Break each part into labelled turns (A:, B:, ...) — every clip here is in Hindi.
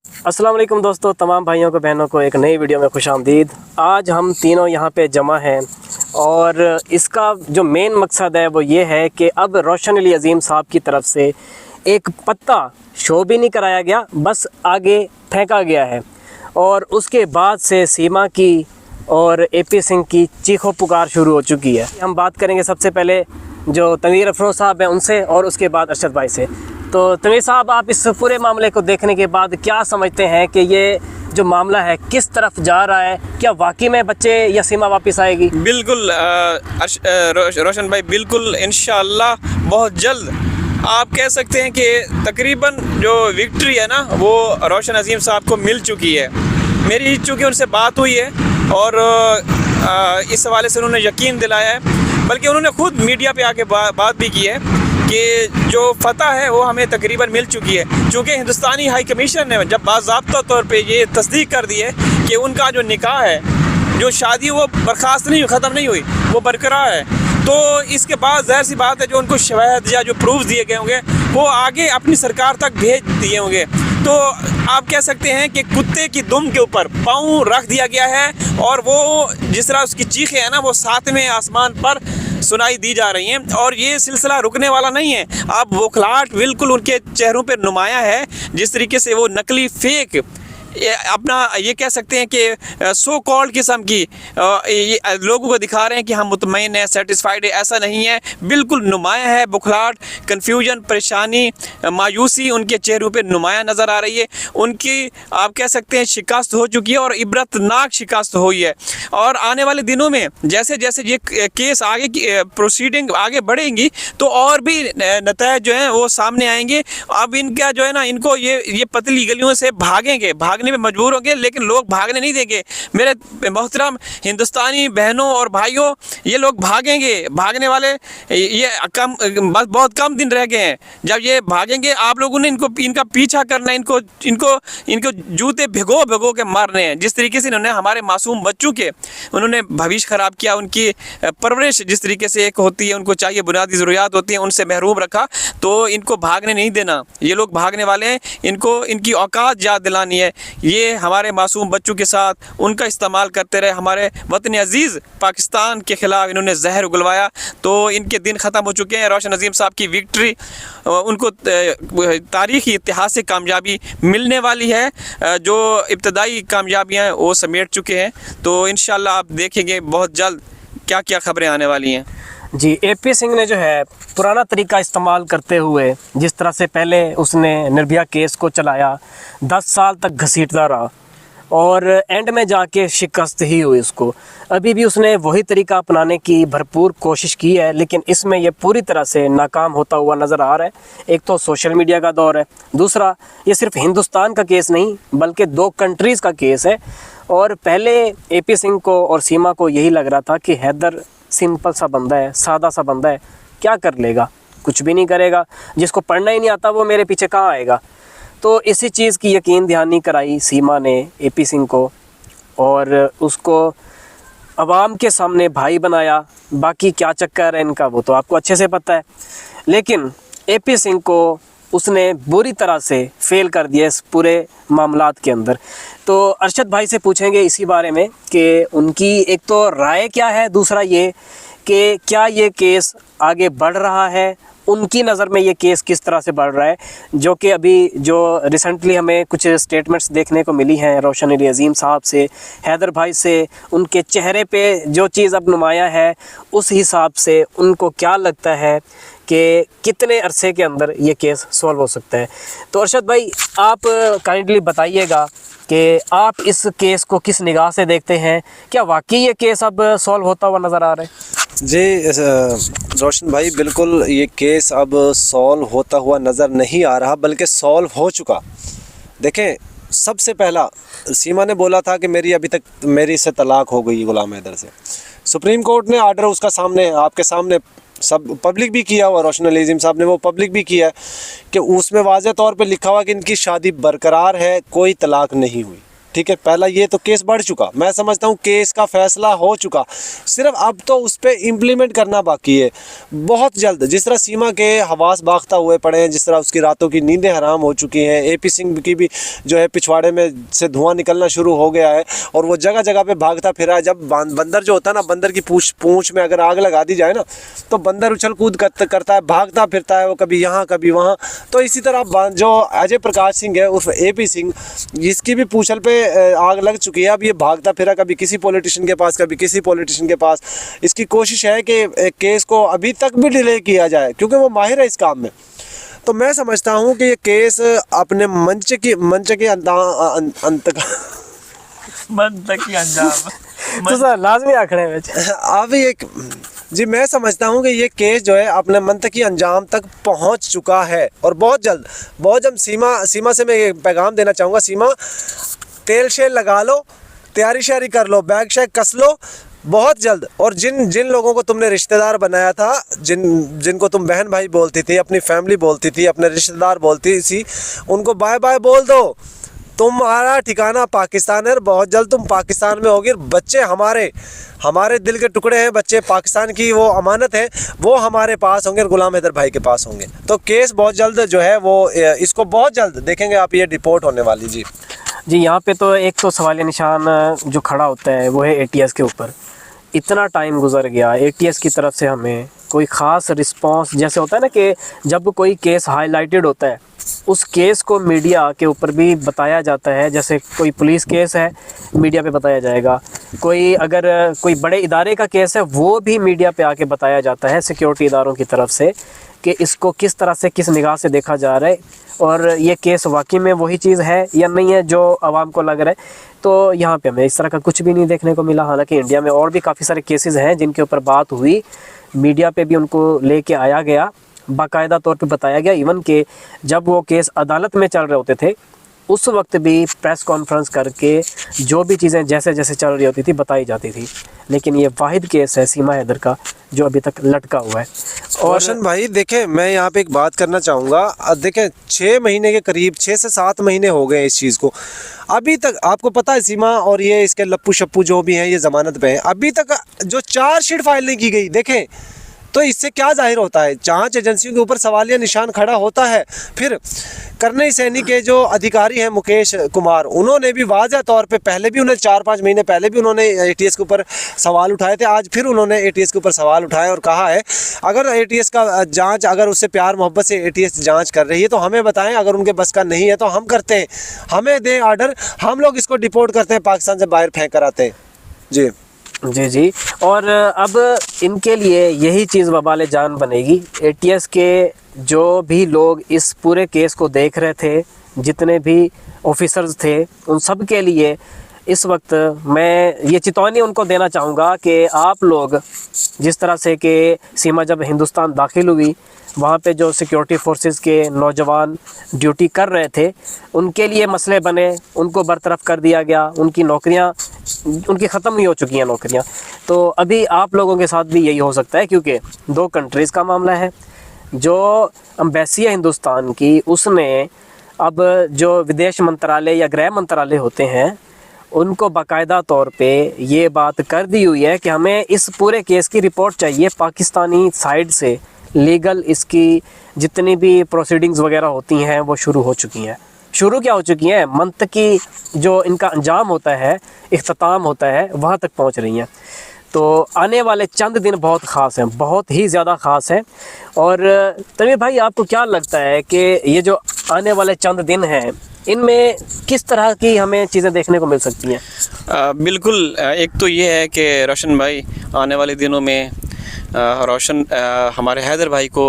A: अस्सलाम वालेकुम दोस्तों, तमाम भाइयों को बहनों को एक नई वीडियो में खुशामदीद। आज हम तीनों यहाँ पे जमा हैं और इसका जो मेन मकसद है वो ये है कि अब रोशन अली अज़ीम साहब की तरफ से एक पत्ता शो भी नहीं कराया गया, बस आगे फेंका गया है और उसके बाद से सीमा की और AP सिंह की चीखों पुकार शुरू हो चुकी है। हम बात करेंगे सबसे पहले जो तनवीर अफरोज़ साहब हैं उनसे और उसके बाद अरशद भाई से। तो तनवीर साहब, आप इस पूरे मामले को देखने के बाद क्या समझते हैं कि ये जो मामला है किस तरफ जा रहा है? क्या वाकई में बच्चे या सीमा वापस आएगी?
B: बिल्कुल रोशन भाई, बिल्कुल इंशाअल्लाह बहुत जल्द आप कह सकते हैं कि तकरीबन जो विक्ट्री है ना वो रोशन अज़ीम साहब को मिल चुकी है। मेरी चूँकि उनसे बात हुई है और इस हवाले से उन्होंने यकीन दिलाया है, बल्कि उन्होंने खुद मीडिया पे आके बात भी की है कि जो फतह है वो हमें तकरीबन मिल चुकी है। चूँकि हिंदुस्तानी हाई कमीशन ने जब बाज़ाब्ता तौर पे ये तस्दीक कर दी है कि उनका जो निकाह है, जो शादी वो बर्खास्त नहीं हुई, ख़त्म नहीं हुई, वो बरकरार है, तो इसके बाद ज़ाहिर सी बात है जो उनको शवाहिद या जो प्रूफ दिए गए होंगे वो आगे अपनी सरकार तक भेज दिए होंगे। तो आप कह सकते हैं कि कुत्ते की दुम के ऊपर पाँव रख दिया गया है और वो जिस तरह उसकी चीखें हैं ना वो सातवें आसमान पर सुनाई दी जा रही हैं और ये सिलसिला रुकने वाला नहीं है। अब बौखलाहट बिल्कुल उनके चेहरों पर नुमाया है, जिस तरीके से वो नकली फेक अपना ये कह सकते हैं कि सो कॉल्ड किस्म की लोगों को दिखा रहे हैं कि हम मुतमईन हैं, सेटिस्फाइड है। ऐसा नहीं है, बिल्कुल नुमाया है बौखलाहट, कन्फ्यूजन, परेशानी, मायूसी उनके चेहरों पे नुमाया नज़र आ रही है। उनकी आप कह सकते हैं शिकस्त हो चुकी है और इबरतनाक शिकस्त हुई है। और आने वाले दिनों में जैसे जैसे ये केस आगे की प्रोसीडिंग आगे बढ़ेंगी तो और भी नतीजे जो हैं वो सामने आएंगे। अब इनका जो है ना, इनको ये पतली गलियों से भागने में मजबूर होंगे, लेकिन लोग भागने नहीं देंगे। मेरे मोहतरम हिंदुस्तानी बहनों और भाइयों, ये लोग भागेंगे, भागने वाले ये बस बहुत कम दिन रह गए हैं। जब ये भागेंगे आप लोगों ने इनका पीछा करना है, इनको जूते भिगो के मारने हैं। जिस तरीके से इन्होंने हमारे मासूम बच्चों के उन्होंने भविष्य ख़राब किया, उनकी परवरिश जिस तरीके से एक होती है, उनको चाहिए बुनियादी ज़रूरियात होती हैं, उनसे महरूम रखा, तो इनको भागने नहीं देना। ये लोग भागने वाले हैं, इनको इनकी औकात याद दिलानी है। ये हमारे मासूम बच्चों के साथ उनका इस्तेमाल करते रहे। हमारे वतन अजीज़ पाकिस्तान के ख़िलाफ़ इन्होंने जहर उगलवाया, तो इनके दिन ख़त्म हो चुके हैं। रोशन अज़ीम साहब की विक्ट्री, उनको तारीख़ी ऐतिहासिक कामयाबी मिलने वाली है। जो इब्तदाई कामयाबियाँ वो समेट चुके हैं, तो इंशाअल्लाह आप देखेंगे बहुत जल्द क्या क्या खबरें आने वाली हैं।
A: जी, AP सिंह ने जो है पुराना तरीका इस्तेमाल करते हुए, जिस तरह से पहले उसने निर्भया केस को चलाया, 10 साल तक घसीटता रहा और एंड में जाके शिकस्त ही हुई उसको। अभी भी उसने वही तरीका अपनाने की भरपूर कोशिश की है, लेकिन इसमें यह पूरी तरह से नाकाम होता हुआ नज़र आ रहा है। एक तो सोशल मीडिया का दौर है, दूसरा ये सिर्फ हिंदुस्तान का केस नहीं बल्कि 2 कंट्रीज़ का केस है। और पहले AP सिंह को और सीमा को यही लग रहा था कि हैदर सिंपल सा बंदा है, सादा सा बंदा है, क्या कर लेगा, कुछ भी नहीं करेगा, जिसको पढ़ना ही नहीं आता वो मेरे पीछे कहाँ आएगा। तो इसी चीज़ की यकीन दहानी कराई सीमा ने AP सिंह को और उसको अवाम के सामने भाई बनाया। बाकी क्या चक्कर है इनका वो तो आपको अच्छे से पता है, लेकिन AP सिंह को उसने बुरी तरह से फेल कर दिया इस पूरे मामलात के अंदर। तो अरशद भाई से पूछेंगे इसी बारे में कि उनकी एक तो राय क्या है, दूसरा ये कि क्या ये केस आगे बढ़ रहा है, उनकी नज़र में ये केस किस तरह से बढ़ रहा है। जो कि अभी जो रिसेंटली हमें कुछ स्टेटमेंट्स देखने को मिली हैं रोशन अली अज़ीम साहब से, हैदर भाई से, उनके चेहरे पे जो चीज़ अब नुमाया है उस हिसाब से उनको क्या लगता है कि कितने अरसे के अंदर ये केस सॉल्व हो सकता है। तो अरशद भाई, आप काइंडली बताइएगा कि आप इस केस को किस निगाह से देखते हैं? क्या वाकई ये केस अब सॉल्व होता हुआ नज़र आ रहा है?
C: जी रोशन भाई, बिल्कुल ये केस अब सॉल्व होता हुआ नज़र नहीं आ रहा, बल्कि सॉल्व हो चुका। देखें, सबसे पहला सीमा ने बोला था कि मेरी से तलाक हो गई गुलाम हैदर से। सुप्रीम कोर्ट ने आर्डर उसका सामने आपके सामने सब पब्लिक भी किया हुआ, रोशन अली अज़ीम साहब ने वो पब्लिक भी किया कि उसमें वाज़े तौर पे लिखा हुआ कि इनकी शादी बरकरार है, कोई तलाक नहीं हुई। ठीक है, पहला ये तो केस बढ़ चुका, मैं समझता हूँ केस का फैसला हो चुका, सिर्फ अब तो उस पर इम्प्लीमेंट करना बाकी है बहुत जल्द। जिस तरह सीमा के हवास बाख्ता हुए पड़े हैं, जिस तरह उसकी रातों की नींदें हराम हो चुकी हैं, AP सिंह की भी जो है पिछवाड़े में से धुआं निकलना शुरू हो गया है और वो जगह जगह पे भागता फिरा है। जब बंदर जो होता है ना, बंदर की पूंछ में अगर आग लगा दी जाए ना तो बंदर उछल कूद करता है, भागता फिरता है वो, कभी यहाँ कभी वहाँ। तो इसी तरह जो अजय प्रकाश सिंह है उर्फ AP सिंह, इसकी भी पूंछल पे आग लग चुकी है। अब ये भागता फिरा कभी किसी पॉलिटिशियन के पास कभी किसी पॉलिटिशियन के पास। इसकी कोशिश है कि केस को अभी तक भी डिले किया जाए क्योंकि वो माहिर है इस काम में। तो मैं समझता हूँ कि ये केस अपने मंच के
A: तो सर लाजमी आखड़े में
C: अब ये जी मैं समझता हूँ कि ये केस जो है अपने मंतकी अंजाम तक पहुँच चुका है और बहुत जल्द सीमा से मैं ये पैगाम देना चाहूँगा, सीमा तेल शेल लगा लो, तैयारी शारी कर लो, बैग शैग कस लो बहुत जल्द। और जिन लोगों को तुमने रिश्तेदार बनाया था, जिनको तुम बहन भाई बोलती थी, अपनी फैमिली बोलती थी, अपने रिश्तेदार बोलती थी, उनको बाय बाय बोल दो। तुम्हारा ठिकाना पाकिस्तान है और बहुत जल्द तुम पाकिस्तान में होगी। बच्चे हमारे दिल के टुकड़े हैं, बच्चे पाकिस्तान की वो अमानत है, वो हमारे पास होंगे, गुलाम हैदर भाई के पास होंगे। तो केस बहुत जल्द जो है वो इसको बहुत जल्द देखेंगे आप, ये डिपोर्ट होने वाली। जी
A: यहाँ पे तो एक तो सवालिया निशान जो खड़ा होता है वो है ATS के ऊपर। इतना टाइम गुजर गया, ATS की तरफ से हमें कोई ख़ास रिस्पांस, जैसे होता है ना कि जब कोई केस हाईलाइटेड होता है उस केस को मीडिया के ऊपर भी बताया जाता है। जैसे कोई पुलिस केस है मीडिया पे बताया जाएगा, अगर कोई बड़े इदारे का केस है वो भी मीडिया पे आके बताया जाता है सिक्योरिटी इदारों की तरफ से कि इसको किस तरह से किस निगाह से देखा जा रहा है और ये केस वाकई में वही चीज़ है या नहीं है जो आवाम को लग रहा है। तो यहाँ पे हमें इस तरह का कुछ भी नहीं देखने को मिला। हालांकि इंडिया में और भी काफ़ी सारे केसेस हैं जिनके ऊपर बात हुई, मीडिया पे भी उनको लेके आया गया, बाकायदा तौर पे बताया गया। इवन के जब वो केस अदालत में चल रहे होते थे उस वक्त भी प्रेस कॉन्फ्रेंस करके जो भी चीज़ें जैसे जैसे चल रही होती थी बताई जाती थी। लेकिन ये वाहिद केस है सीमा हैदर का जो अभी तक लटका हुआ है।
C: और रोशन भाई देखें, मैं यहाँ पे एक बात करना चाहूँगा। देखें 6 महीने के करीब 6 से 7 महीने हो गए इस चीज़ को, अभी तक आपको पता है सीमा और ये इसके लप्पू शप्पू जो भी हैं ये ज़मानत पे हैं, अभी तक जो चार्जशीट फाइल नहीं की गई। देखें तो इससे क्या जाहिर होता है, जांच एजेंसियों के ऊपर सवालिया निशान खड़ा होता है। फिर करनई सैनी के जो अधिकारी हैं मुकेश कुमार, उन्होंने भी वाज़ह तौर पे पहले भी उन्हें 4-5 महीने पहले भी उन्होंने ATS के ऊपर सवाल उठाए थे। आज फिर उन्होंने ATS के ऊपर सवाल उठाए और कहा है अगर ATS का जांच, अगर उससे प्यार मोहब्बत से ATS जांच कर रही है तो हमें बताएं, अगर उनके बस का नहीं है तो हम करते हैं, हमें दें आर्डर, हम लोग इसको डिपोर्ट करते हैं, पाकिस्तान से बाहर फेंक कर आते हैं।
A: जी। और अब इनके लिए यही चीज़ वबाले जान बनेगी। ATS के जो भी लोग इस पूरे केस को देख रहे थे, जितने भी ऑफिसर्स थे, उन सब के लिए इस वक्त मैं ये चेतावनी उनको देना चाहूँगा कि आप लोग जिस तरह से कि सीमा जब हिंदुस्तान दाखिल हुई वहाँ पे जो सिक्योरिटी फोर्सेस के नौजवान ड्यूटी कर रहे थे उनके लिए मसले बने, उनको बरतरफ कर दिया गया, उनकी नौकरियाँ उनकी ख़त्म नहीं हो चुकी हैं नौकरियाँ। तो अभी आप लोगों के साथ भी यही हो सकता है क्योंकि 2 कंट्रीज़ का मामला है। जो एम्बेसी है हिंदुस्तान की उसने अब जो विदेश मंत्रालय या गृह मंत्रालय होते हैं उनको बाकायदा तौर पे ये बात कर दी हुई है कि हमें इस पूरे केस की रिपोर्ट चाहिए पाकिस्तानी साइड से। लीगल इसकी जितनी भी प्रोसीडिंग्स वगैरह होती हैं वो शुरू हो चुकी हैं। शुरू क्या हो चुकी हैं, मंतकी जो इनका अंजाम होता है, इख्तिताम होता है, वहाँ तक पहुँच रही हैं। तो आने वाले चंद दिन बहुत ख़ास हैं, बहुत ही ज़्यादा ख़ास हैं। और तमीर भाई आपको क्या लगता है कि ये जो आने वाले चंद दिन हैं इनमें किस तरह की हमें चीज़ें देखने को मिल सकती हैं?
B: बिल्कुल, एक तो ये है कि रोशन भाई आने वाले दिनों में हमारे हैदर भाई को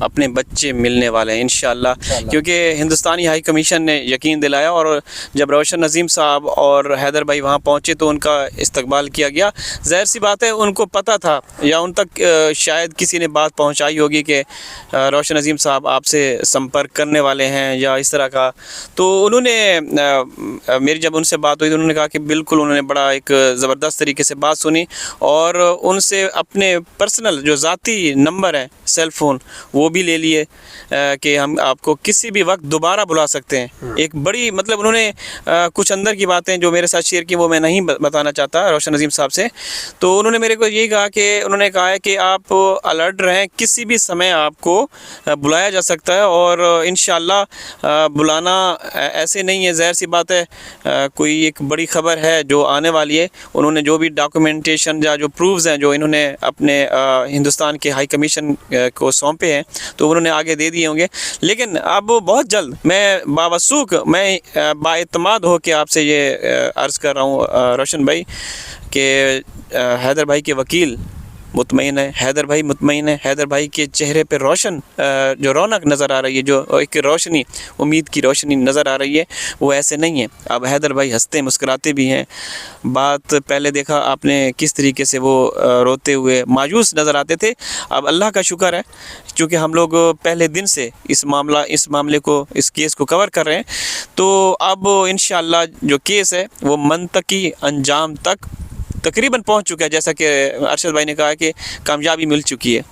B: अपने बच्चे मिलने वाले हैं इंशाअल्लाह, क्योंकि हिंदुस्तानी हाई कमीशन ने यकीन दिलाया और जब रोशन नज़ीम साहब और हैदर भाई वहाँ पहुँचे तो उनका इस्तकबाल किया गया। ज़ाहिर सी बात है उनको पता था या उन तक शायद किसी ने बात पहुँचाई होगी कि रोशन नज़ीम साहब आपसे संपर्क करने वाले हैं या इस तरह का। तो उन्होंने मेरी जब उनसे बात हुई तो उन्होंने कहा कि बिल्कुल, उन्होंने बड़ा एक ज़बरदस्त तरीके से बात सुनी और उनसे अपने पर्सनल जो ज़ाती नंबर है सेल फ़ोन वो वो भी ले लिए कि हम आपको किसी भी वक्त दोबारा बुला सकते हैं। एक बड़ी मतलब उन्होंने कुछ अंदर की बातें जो मेरे साथ शेयर की वो मैं नहीं बताना चाहता रोशन अजीम साहब से। तो उन्होंने मेरे को यही कहा कि उन्होंने कहा है कि आप अलर्ट रहें, किसी भी समय आपको बुलाया जा सकता है और इंशाअल्लाह बुलाना ऐसे नहीं है, ज़ाहिर सी बात है कोई एक बड़ी ख़बर है जो आने वाली है। उन्होंने जो भी डॉक्यूमेंटेशन या जो प्रूफ्स हैं जो इन्होंने अपने हिंदुस्तान के हाई कमीशन को सौंपे हैं तो उन्होंने आगे दे दिए होंगे। लेकिन अब बहुत जल्द मैं बावसूख मैं बाएतमाद हो के आपसे ये अर्ज़ कर रहा हूँ रोशन भाई कि हैदर भाई के वकील मुतमईन है, हैदर भाई मुतमईन है, हैदर भाई के चेहरे पे रोशन जो रौनक नज़र आ रही है, जो एक रोशनी उम्मीद की रोशनी नज़र आ रही है, वो ऐसे नहीं है। अब हैदर भाई हंसते मुस्कुराते भी हैं। बात पहले देखा आपने किस तरीके से वो रोते हुए मायूस नज़र आते थे। अब अल्लाह का शुक्र है क्योंकि हम लोग पहले दिन से इस मामले को, इस केस को कवर कर रहे हैं, तो अब इंशाअल्लाह जो केस है वो मंतकी अंजाम तक तकरीबन पहुंच चुका है, जैसा कि अरशद भाई ने कहा कि कामयाबी मिल चुकी है।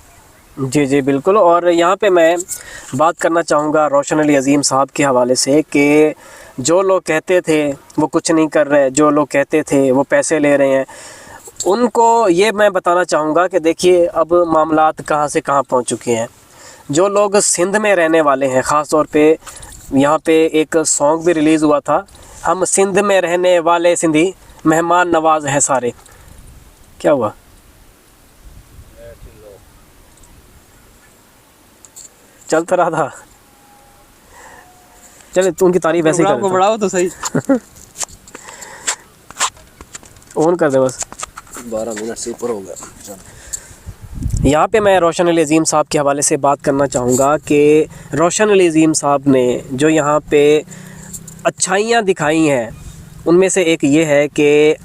A: जी जी बिल्कुल। और यहाँ पे मैं बात करना चाहूँगा रोशन अली अज़ीम साहब के हवाले से कि जो लोग कहते थे वो कुछ नहीं कर रहे, जो लोग कहते थे वो पैसे ले रहे हैं, उनको ये मैं बताना चाहूँगा कि देखिए अब मामलात कहाँ से कहाँ पहुँच चुके हैं। जो लोग सिंध में रहने वाले हैं, ख़ास तौर पे यहाँ पे एक सॉन्ग भी रिलीज़ हुआ था, हम सिंध में रहने वाले सिंधी मेहमान नवाज हैं सारे। क्या हुआ? चल तो रहा था, चले तू उनकी तारीफ ऐसे ही कर,
B: बढ़ाओ तो सही।
A: ऑन कर दे बस।
C: 12 मिनट से ऊपर हो गया।
A: यहाँ पे मैं रोशन अली अज़ीम साहब के हवाले से बात करना चाहूँगा कि रोशन अली अज़ीम साहब ने जो यहाँ पे अच्छाइयाँ दिखाई हैं उनमें से एक ये है कि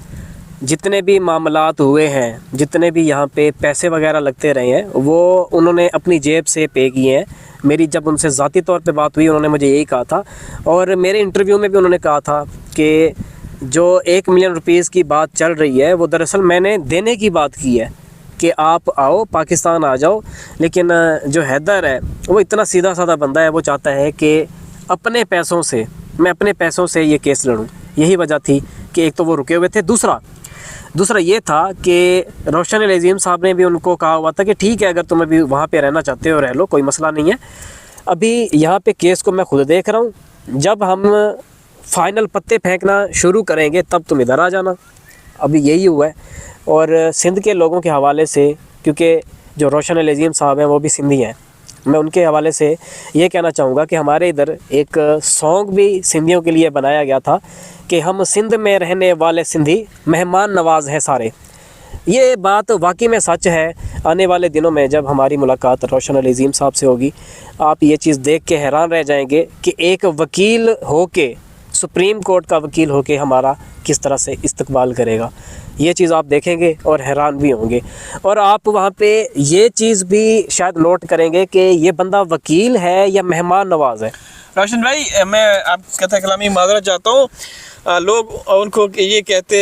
A: जितने भी मामलात हुए हैं, जितने भी यहाँ पे पैसे वगैरह लगते रहे हैं, वो उन्होंने अपनी जेब से पे किए हैं। मेरी जब उनसे ज़ाती तौर पे बात हुई उन्होंने मुझे यही कहा था और मेरे इंटरव्यू में भी उन्होंने कहा था कि जो 1 मिलियन रुपीज़ की बात चल रही है वो दरअसल मैंने देने की बात की है कि आप आओ, पाकिस्तान आ जाओ। लेकिन जो हैदर है वो इतना सीधा साधा बंदा है, वो चाहता है कि अपने पैसों से, मैं अपने पैसों से ये केस लड़ूँ। यही वजह थी कि एक तो वो रुके हुए थे, दूसरा ये था कि रोशन अली अज़ीम साहब ने भी उनको कहा हुआ था कि ठीक है अगर तुम अभी वहाँ पे रहना चाहते हो रह लो, कोई मसला नहीं है। अभी यहाँ पे केस को मैं खुद देख रहा हूँ, जब हम फाइनल पत्ते फेंकना शुरू करेंगे तब तुम इधर आ जाना। अभी यही हुआ है। और सिंध के लोगों के हवाले से, क्योंकि जो रोशन अली अज़ीम साहब हैं वो भी सिंधी हैं, मैं उनके हवाले से ये कहना चाहूँगा कि हमारे इधर एक सॉन्ग भी सिंधियों के लिए बनाया गया था कि हम सिंध में रहने वाले सिंधी मेहमान नवाज हैं सारे। ये बात वाकई में सच है। आने वाले दिनों में जब हमारी मुलाकात रोशन अली अज़ीम साहब से होगी, आप ये चीज़ देख के हैरान रह जाएंगे कि एक वकील होके, सुप्रीम कोर्ट का वकील होके हमारा किस तरह से इस्तकबाल करेगा। ये चीज़ आप देखेंगे और हैरान भी होंगे। और आप वहाँ पे ये चीज़ भी शायद नोट करेंगे कि ये बंदा वकील है या मेहमान नवाज है।
B: रोशन भाई, मैं आप कथा कलामी माजरत चाहता हूँ। लोग उनको ये कहते,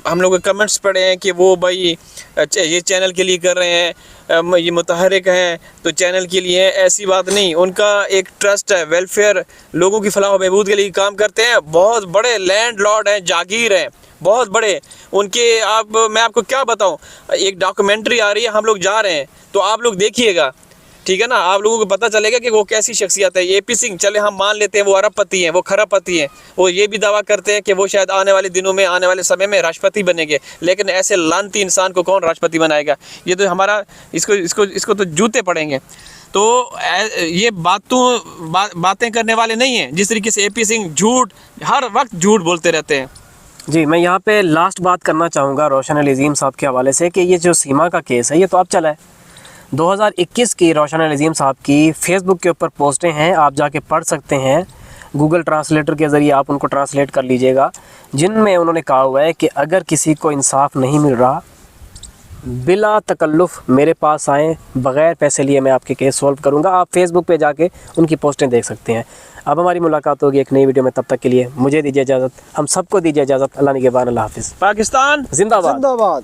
B: हम लोग कमेंट्स पढ़े हैं कि वो भाई ये चैनल के लिए कर रहे हैं, ये मुतहरिक हैं तो चैनल के लिए। ऐसी बात नहीं, उनका एक ट्रस्ट है, वेलफेयर, लोगों की फलाह व बहबूद के लिए काम करते हैं। बहुत बड़े लैंड लॉर्ड हैं, जागीर हैं, बहुत बड़े उनके। मैं आपको क्या बताऊं, एक डॉक्यूमेंट्री आ रही है, हम लोग जा रहे हैं, तो आप लोग देखिएगा, ठीक है ना। आप लोगों को पता चलेगा कि वो कैसी शख्सियत है। AP सिंह, चले हम मान लेते हैं वो अरबपति हैं, वो खरबपति हैं, वो ये भी दावा करते हैं कि वो शायद आने वाले दिनों में, आने वाले समय में राष्ट्रपति बनेंगे। लेकिन ऐसे लानती इंसान को कौन राष्ट्रपति बनाएगा? ये तो हमारा इसको तो जूते पड़ेंगे। तो ये बातें करने वाले नहीं हैं। जिस तरीके से AP सिंह झूठ, हर वक्त झूठ बोलते रहते हैं।
A: जी, मैं यहाँ पे लास्ट बात करना चाहूँगा रोशन अली अज़ीम साहब के हवाले से कि ये जो सीमा का केस है ये तो अब चला है। 2021 की रोशन अली अज़ीम साहब की फेसबुक के ऊपर पोस्टें हैं, आप जाके पढ़ सकते हैं। गूगल ट्रांसलेटर के ज़रिए आप उनको ट्रांसलेट कर लीजिएगा, जिनमें उन्होंने कहा हुआ है कि अगर किसी को इंसाफ नहीं मिल रहा, बिला तकल्लुफ़ मेरे पास आएँ, बग़ैर पैसे लिए मैं आपके केस सॉल्व करूँगा। आप फेसबुक पे जाके उनकी पोस्टें देख सकते हैं। अब हमारी मुलाकात होगी एक नई वीडियो में, तब तक के लिए मुझे दीजिए इजाज़त, हम सबको दीजिए इजाज़त। अल्लाह निगहबान, अल्लाह हाफ़िज़।
B: पाकिस्तान
A: जिंदाबाद।